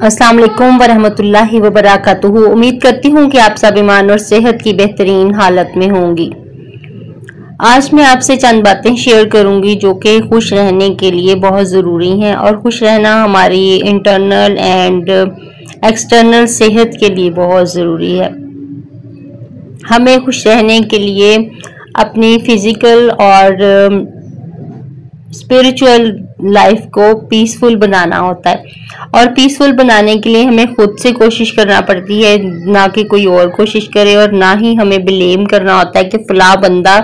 अस्सलाम वालेकुम वरहमतुल्लाहि वबरकातुहू। उम्मीद करती हूँ कि आप सब ईमान और सेहत की बेहतरीन हालत में होंगी। आज मैं आपसे चंद बातें शेयर करूंगी जो कि खुश रहने के लिए बहुत ज़रूरी हैं और खुश रहना हमारी इंटरनल एंड एक्सटर्नल सेहत के लिए बहुत ज़रूरी है। हमें खुश रहने के लिए अपनी फिज़िकल और स्पिरिचुअल लाइफ को पीसफुल बनाना होता है और पीसफुल बनाने के लिए हमें खुद से कोशिश करना पड़ती है, ना कि कोई और कोशिश करे, और ना ही हमें ब्लेम करना होता है कि फला बंदा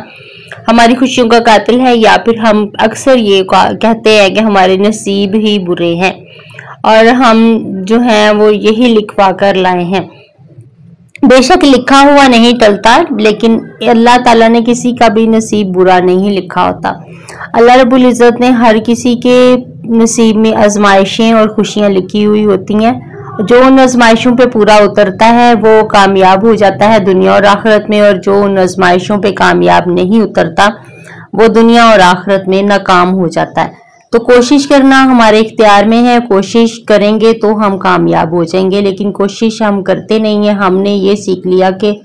हमारी खुशियों का कातिल है, या फिर हम अक्सर ये कहते हैं कि हमारे नसीब ही बुरे हैं और हम जो हैं वो यही लिखवा कर लाए हैं। बेशक लिखा हुआ नहीं टलता, लेकिन अल्लाह ताला ने किसी का भी नसीब बुरा नहीं लिखा होता। अल्लाह रब्बुल इज़्ज़त ने हर किसी के नसीब में आजमाइशें और खुशियां लिखी हुई होती हैं। जो उन आजमाइशों पे पूरा उतरता है वो कामयाब हो जाता है दुनिया और आखिरत में, और जो उन आजमाइशों पे कामयाब नहीं उतरता वो दुनिया और आखिरत में नाकाम हो जाता है। तो कोशिश करना हमारे इख्तियार में है, कोशिश करेंगे तो हम कामयाब हो जाएंगे, लेकिन कोशिश हम करते नहीं है। हमने ये सीख लिया कि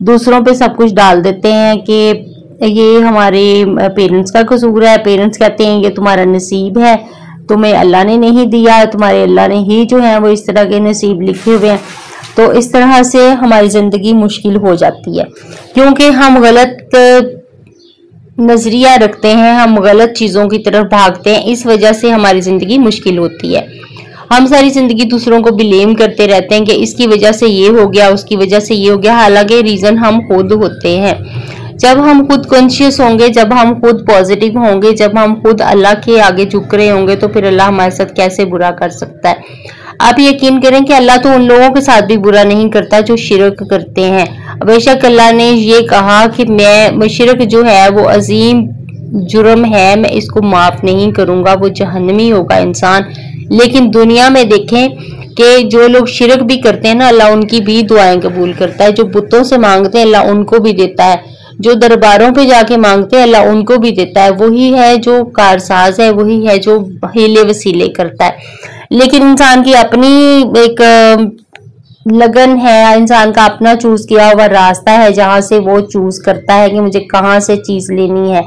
दूसरों पे सब कुछ डाल देते हैं कि ये हमारे पेरेंट्स का कसूर है। पेरेंट्स कहते हैं ये तुम्हारा नसीब है, तुम्हें अल्लाह ने नहीं दिया, तुम्हारे अल्लाह ने ही जो है वो इस तरह के नसीब लिखे हुए हैं। तो इस तरह से हमारी ज़िंदगी मुश्किल हो जाती है, क्योंकि हम गलत नजरिया रखते हैं, हम गलत चीज़ों की तरफ भागते हैं। इस वजह से हमारी ज़िंदगी मुश्किल होती है। हम सारी ज़िंदगी दूसरों को ब्लेम करते रहते हैं कि इसकी वजह से ये हो गया, उसकी वजह से ये हो गया, हालांकि रीज़न हम खुद होते हैं। जब हम खुद कॉन्शियस होंगे, जब हम खुद पॉजिटिव होंगे, जब हम खुद अल्लाह के आगे झुक रहे होंगे, तो फिर अल्लाह हमारे साथ कैसे बुरा कर सकता है। आप यकीन करें कि अल्लाह तो उन लोगों के साथ भी बुरा नहीं करता जो शिरक करते हैं। बेशक अल्लाह ने ये कहा कि मैं शिरक जो है वो अजीम जुर्म है, मैं इसको माफ नहीं करूंगा, वो जहन्नमी होगा इंसान। लेकिन दुनिया में देखें कि जो लोग शिरक भी करते हैं ना, अल्लाह उनकी भी दुआएं कबूल करता है। जो बुतों से मांगते हैं अल्लाह उनको भी देता है, जो दरबारों पे जाके मांगते हैं अल्लाह उनको भी देता है। वही है जो कारसाज है, वही है जो हीले वसीले करता है। लेकिन इंसान की अपनी एक लगन है, इंसान का अपना चूज किया हुआ रास्ता है जहां से वो चूज करता है कि मुझे कहां से चीज लेनी है।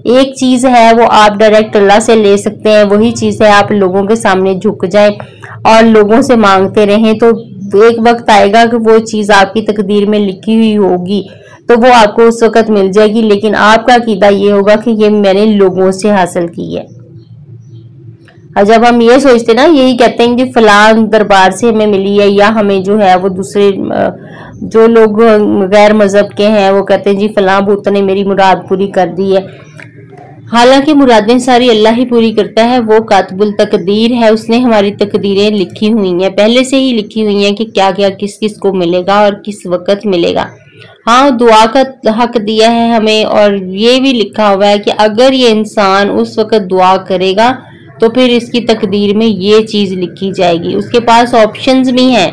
एक चीज है वो आप डायरेक्ट अल्लाह से ले सकते हैं, वही चीज है आप लोगों के सामने झुक जाए और लोगों से मांगते रहें, तो एक वक्त आएगा कि वो चीज आपकी तकदीर में लिखी हुई होगी तो वो आपको उस वक्त मिल जाएगी। लेकिन आपका अकीदा ये होगा कि ये मैंने लोगों से हासिल की है। और जब हम ये सोचते ना, यही कहते हैं कि फलां दरबार से हमें मिली है, या हमें जो है वो दूसरे जो लोग गैर मजहब के हैं वो कहते हैं जी फलां भूत ने मेरी मुराद पूरी कर दी है। हालांकि मुरादें सारी अल्लाह ही पूरी करता है, वो कातिबुल तकदीर है, उसने हमारी तकदीरें लिखी हुई हैं, पहले से ही लिखी हुई हैं कि क्या क्या किस किस को मिलेगा और किस वक्त मिलेगा। हाँ, दुआ का हक दिया है हमें, और ये भी लिखा हुआ है कि अगर ये इंसान उस वक्त दुआ करेगा तो फिर इसकी तकदीर में ये चीज लिखी जाएगी। उसके पास ऑप्शंस भी हैं,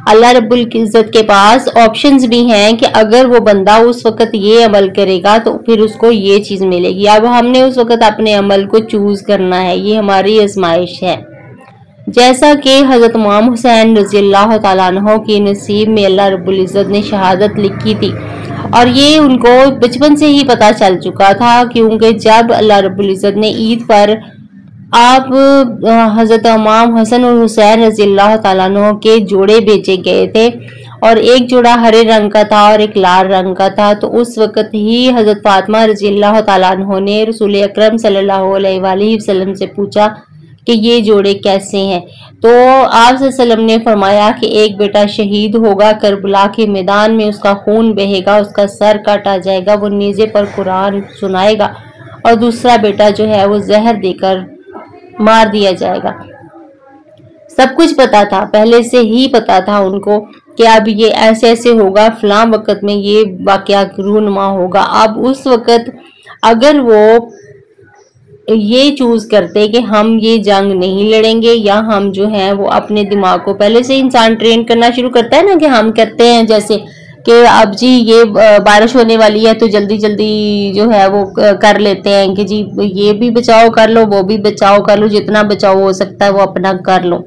अल्लाह रब्बुल इज़्ज़त के पास ऑप्शंस भी हैं कि अगर वो बंदा उस वक्त ये अमल करेगा तो फिर उसको ये चीज मिलेगी। अब हमने उस वक्त अपने अमल को चूज करना है, ये हमारी आजमाइश है। जैसा कि हजरत इमाम हुसैन रज़ियल्लाहु ताला अन्हु के नसीब में अल्लाह रब्बुल इज़्ज़त ने शहादत लिखी थी, और ये उनको बचपन से ही पता चल चुका था, क्योंकि जब अल्लाह रब्बुल इज़्ज़त ने ईद पर आप हजरत इमाम हसन और हुसैन रज़ियल्लाहु ताला अन्हु के जोड़े बेचे गए थे, और एक जोड़ा हरे रंग का था और एक लाल रंग का था, तो उस वक़्त ही हजरत फातिमा रज़ियल्लाहु ताला अन्हु ने रसूल अकरम सल्लल्लाहु अलैहि वसल्लम से पूछा कि ये जोड़े कैसे हैं। तो आप सल्लल्लाहु ने फरमाया कि एक बेटा शहीद होगा, करबला के मैदान में उसका खून बहेगा, उसका सर काटा जाएगा, वो नेज़े पर कुरान सुनाएगा, और दूसरा बेटा जो है वो जहर देकर मार दिया जाएगा। सब कुछ पता था, पहले से ही पता था उनको कि अब ये ऐसे ऐसे होगा, फलां वक़्त में ये वाक़या रूनुमा होगा। अब उस वक़्त अगर वो ये चूज करते कि हम ये जंग नहीं लड़ेंगे, या हम जो है वो अपने दिमाग को पहले से इंसान ट्रेन करना शुरू करता है ना, कि हम करते हैं जैसे कि अब जी ये बारिश होने वाली है तो जल्दी जल्दी जो है वो कर लेते हैं कि जी ये भी बचाव कर लो, वो भी बचाव कर लो, जितना बचाव हो सकता है वो अपना कर लो।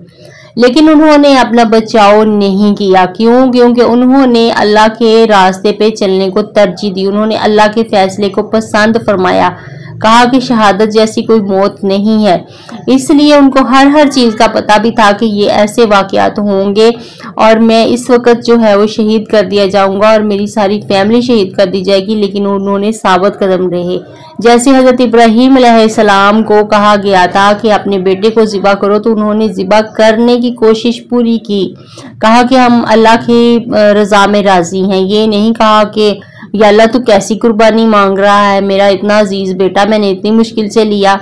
लेकिन उन्होंने अपना बचाव नहीं किया। क्यों? क्योंकि उन्होंने अल्लाह के रास्ते पे चलने को तरजीह दी, उन्होंने अल्लाह के फैसले को पसंद फरमाया। कहा कि शहादत जैसी कोई मौत नहीं है। इसलिए उनको हर हर चीज़ का पता भी था कि ये ऐसे वाक़यात होंगे और मैं इस वक्त जो है वो शहीद कर दिया जाऊंगा और मेरी सारी फैमिली शहीद कर दी जाएगी। लेकिन उन्होंने साबित कदम रहे। जैसे हज़रत इब्राहीम अलैहिस्सलाम को कहा गया था कि अपने बेटे को ज़िबा करो, तो उन्होंने ज़िबा करने की कोशिश पूरी की। कहा कि हम अल्लाह की रज़ा में राज़ी हैं। ये नहीं कहा कि या अल्लाह तू कैसी कुर्बानी मांग रहा है, मेरा इतना अजीज बेटा मैंने इतनी मुश्किल से लिया,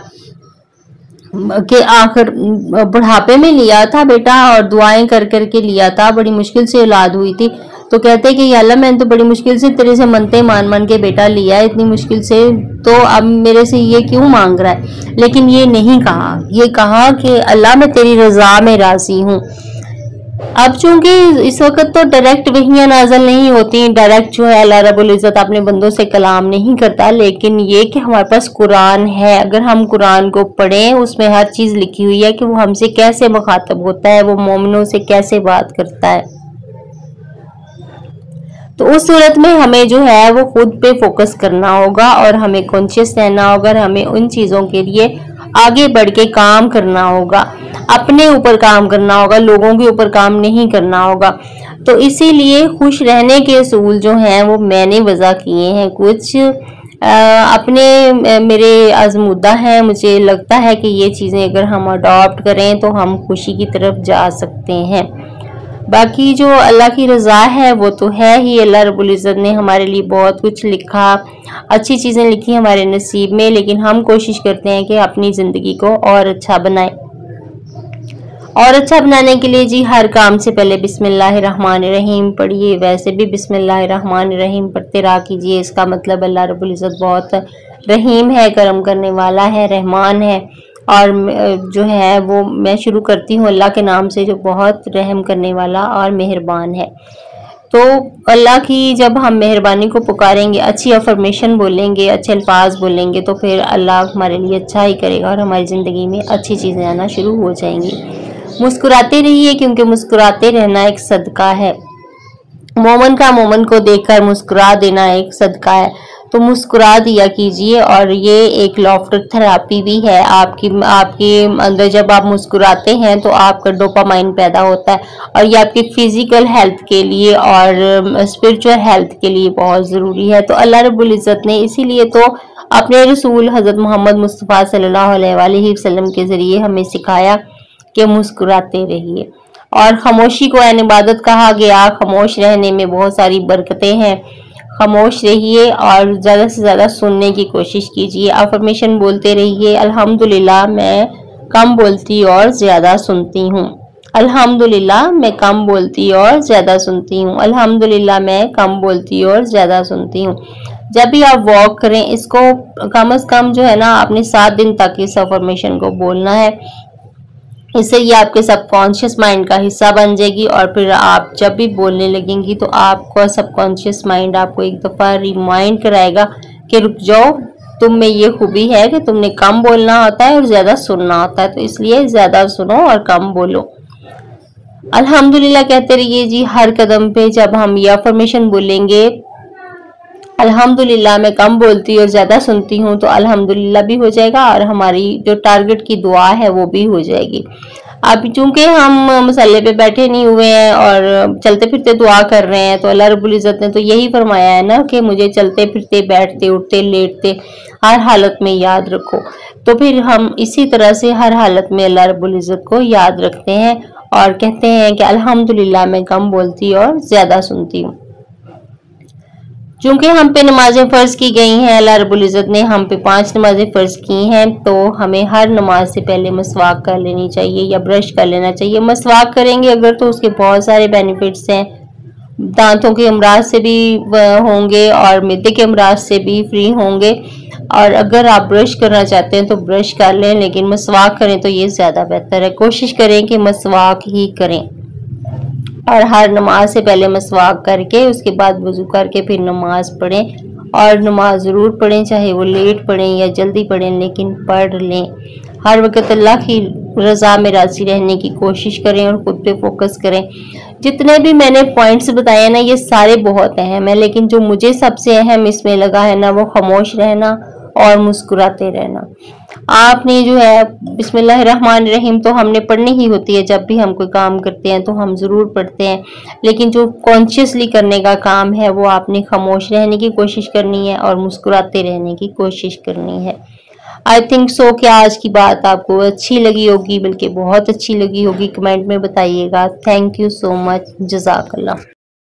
कि आखिर बुढ़ापे में लिया था बेटा और दुआएं कर कर के लिया था, बड़ी मुश्किल से औलाद हुई थी। तो कहते हैं कि या अल्लाह मैंने तो बड़ी मुश्किल से तेरे से मनते मान मान के बेटा लिया है, इतनी मुश्किल से, तो अब मेरे से ये क्यों मांग रहा है। लेकिन ये नहीं कहा, ये कहा कि अल्लाह मैं तेरी रजा में राजी हूँ। अब चूंकि इस वक्त तो डायरेक्ट वहियां नाज़िल नहीं होती, डायरेक्ट जो है अल्लाह रब्बुल इज़्ज़त अपने बंदों से कलाम नहीं करता, लेकिन ये कि हमारे पास कुरान है, अगर हम कुरान को पढ़ें उसमें हर चीज़ लिखी हुई है कि वो हमसे कैसे मुखातब होता है, वो मोमिनों से कैसे बात करता है। तो उस सूरत में हमें जो है वो खुद पे फोकस करना होगा और हमें कॉन्शियस रहना होगा और हमें उन चीज़ों के लिए आगे बढ़ के काम करना होगा, अपने ऊपर काम करना होगा, लोगों के ऊपर काम नहीं करना होगा। तो इसीलिए खुश रहने के असूल जो हैं वो मैंने वज़ा किए हैं, कुछ अपने मेरे आजमूदा हैं। मुझे लगता है कि ये चीज़ें अगर हम अडॉप्ट करें तो हम खुशी की तरफ जा सकते हैं। बाकी जो अल्लाह की रज़ा है वो तो है ही, अल्लाह रब्बुल इज़्ज़त ने हमारे लिए बहुत कुछ लिखा, अच्छी चीज़ें लिखी हमारे नसीब में, लेकिन हम कोशिश करते हैं कि अपनी ज़िंदगी को और अच्छा बनाएं। और अच्छा बनाने के लिए जी हर काम से पहले बिस्मिल्लाहिर्रहमानिर्रहीम पढ़िए, वैसे भी बिस्मिल्लाहिर्रहमानिर्रहीम पढ़ते रहा कीजिए। इसका मतलब अल्लाह रब्बुल इज़्ज़त बहुत रहीम है, करम करने वाला है, रहमान है। और जो है वो मैं शुरू करती हूँ अल्लाह के नाम से जो बहुत रहम करने वाला और मेहरबान है। तो अल्लाह की जब हम मेहरबानी को पुकारेंगे, अच्छी अफर्मेशन बोलेंगे, अच्छे अल्फाज बोलेंगे, तो फिर अल्लाह हमारे लिए अच्छा ही करेगा और हमारी ज़िंदगी में अच्छी चीज़ें आना शुरू हो जाएंगी। मुस्कुराते रहिए क्योंकि मुस्कुराते रहना एक सदका है। मोमन का मोमन को देखकर मुस्कुरा देना एक सदका है। तो मुस्कुरा दिया कीजिए और ये एक लॉफ्टर थेरेपी भी है। आपके अंदर जब आप मुस्कुराते हैं तो आपका डोपामाइन पैदा होता है और ये आपकी फिजिकल हेल्थ के लिए और स्पिरिचुअल हेल्थ के लिए बहुत ज़रूरी है। तो अल्लाह रब्बुल इज़्ज़त ने इसीलिए तो अपने रसूल हज़रत मोहम्मद मुस्तफ़ा सल्लल्लाहु अलैहि वसल्लम के ज़रिए हमें सिखाया कि मुस्कुराते रहिए। और खामोशी को ऐन इबादत कहा गया। खामोश रहने में बहुत सारी बरकतें हैं। खामोश रहिए और ज़्यादा से ज़्यादा सुनने की कोशिश कीजिए। अफर्मेशन बोलते रहिए, अल्हम्दुलिल्लाह मैं कम बोलती और ज़्यादा सुनती हूँ। अल्हम्दुलिल्लाह मैं कम बोलती और ज़्यादा सुनती हूँ। अल्हम्दुलिल्लाह मैं कम बोलती और ज़्यादा सुनती हूँ। जब भी आप वॉक करें, इसको कम से कम जो है ना आपने 7 दिन तक इस अफर्मेशन को बोलना है। इससे ये आपके सबकॉन्शियस माइंड का हिस्सा बन जाएगी और फिर आप जब भी बोलने लगेंगी तो आपका सबकॉन्शियस माइंड आपको एक दफ़ा रिमाइंड कराएगा कि रुक जाओ, तुम में ये खूबी है कि तुमने कम बोलना होता है और ज़्यादा सुनना होता है। तो इसलिए ज़्यादा सुनो और कम बोलो। अल्हम्दुलिल्लाह कहते रहिए जी हर कदम पे। जब हम ये अफर्मेशन बोलेंगे अल्हम्दुलिल्लाह मैं कम बोलती और ज़्यादा सुनती हूँ, तो अल्हम्दुलिल्लाह भी हो जाएगा और हमारी जो टारगेट की दुआ है वो भी हो जाएगी। अब चूंकि हम मसल्ले पे बैठे नहीं हुए हैं और चलते फिरते दुआ कर रहे हैं, तो अल्लाह रब्बुल इज़्ज़त ने तो यही फरमाया है ना कि मुझे चलते फिरते, बैठते, उठते, लेटते हर हालत में याद रखो। तो फिर हम इसी तरह से हर हालत में अल्लाह रब्बुल इज़्ज़त को याद रखते हैं और कहते हैं कि अल्हम्दुलिल्लाह मैं कम बोलती और ज़्यादा सुनती हूँ। चूंकि हम पे नमाजें फ़र्ज की गई हैं, अल्लाह रब्बुल इज़्ज़त ने हम पे 5 नमाजें फ़र्ज की हैं, तो हमें हर नमाज से पहले मसवाक कर लेनी चाहिए या ब्रश कर लेना चाहिए। मसवाक करेंगे अगर तो उसके बहुत सारे बेनिफिट्स हैं। दांतों के अमराज से भी होंगे और मिद्दे के अमराज से भी फ्री होंगे। और अगर आप ब्रश करना चाहते हैं तो ब्रश कर लें, लेकिन मसवाक करें तो ये ज़्यादा बेहतर है। कोशिश करें कि मसवाक ही करें। और हर नमाज से पहले मसवाक करके उसके बाद वजू करके फिर नमाज पढ़ें। और नमाज ज़रूर पढ़ें, चाहे वो लेट पढ़ें या जल्दी पढ़ें, लेकिन पढ़ लें। हर वक्त अल्लाह की रज़ा में राज़ी रहने की कोशिश करें और ख़ुद पे फोकस करें। जितने भी मैंने पॉइंट्स बताए ना, ये सारे बहुत अहम है, लेकिन जो मुझे सबसे अहम इसमें लगा है ना, वो खामोश रहना और मुस्कुराते रहना। आपने जो है बिस्मिल्लाहिर्रहमानिर्रहीम तो हमने पढ़नी ही होती है, जब भी हम कोई काम करते हैं तो हम ज़रूर पढ़ते हैं, लेकिन जो कॉन्शियसली करने का काम है वो आपने खामोश रहने की कोशिश करनी है और मुस्कुराते रहने की कोशिश करनी है। आई थिंक सो क्या आज की बात आपको अच्छी लगी होगी, बल्कि बहुत अच्छी लगी होगी। कमेंट में बताइएगा। Thank you so much. जज़ाकल्लाह।